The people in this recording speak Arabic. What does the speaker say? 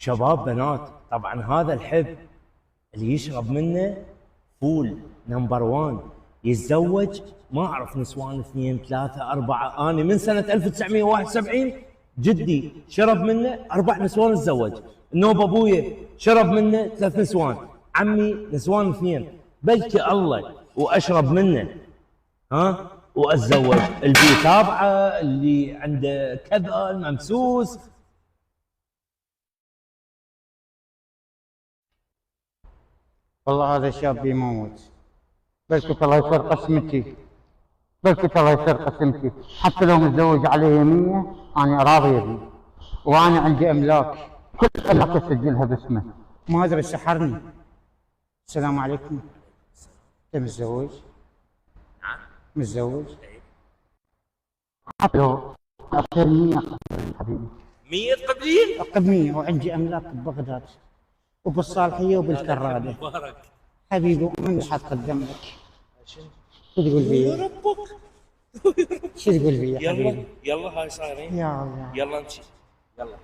شباب بنات. طبعا هذا الحب اللي يشرب منه فول نمبر 1 يتزوج. ما اعرف نسوان 2 3 4. انا من سنه 1971 جدي شرب منه 4 نسوان تزوج. النوب ابويا شرب منه 3 نسوان. عمي نسوان 2. بلكي الله واشرب منه واتزوج. اللي تابعه اللي عنده كذا الممسوس. والله هذا شاب يموت. بلكي الله يصير قسمتي، بلكي الله يصير قسمتي. حتى لو متزوج عليه يمية انا راضي به، وانا عندي املاك كل املاك اسجلها باسمه. ما ادري سحرني. السلام عليكم. انت متزوج؟ نعم متزوج؟ حتى لو اصير 100 حبيبي. 100 قبلين؟ اقب 100 وعندي املاك ببغداد وبالصالحيه وبالكراده. مبارك حبيبي من اللي حاط قدامك؟ شو تقول يا فيا؟ ربك. شو تقول فيا يلا حبيبي؟ يلا هاي صايرين. يا الله يلا نمشي يلا.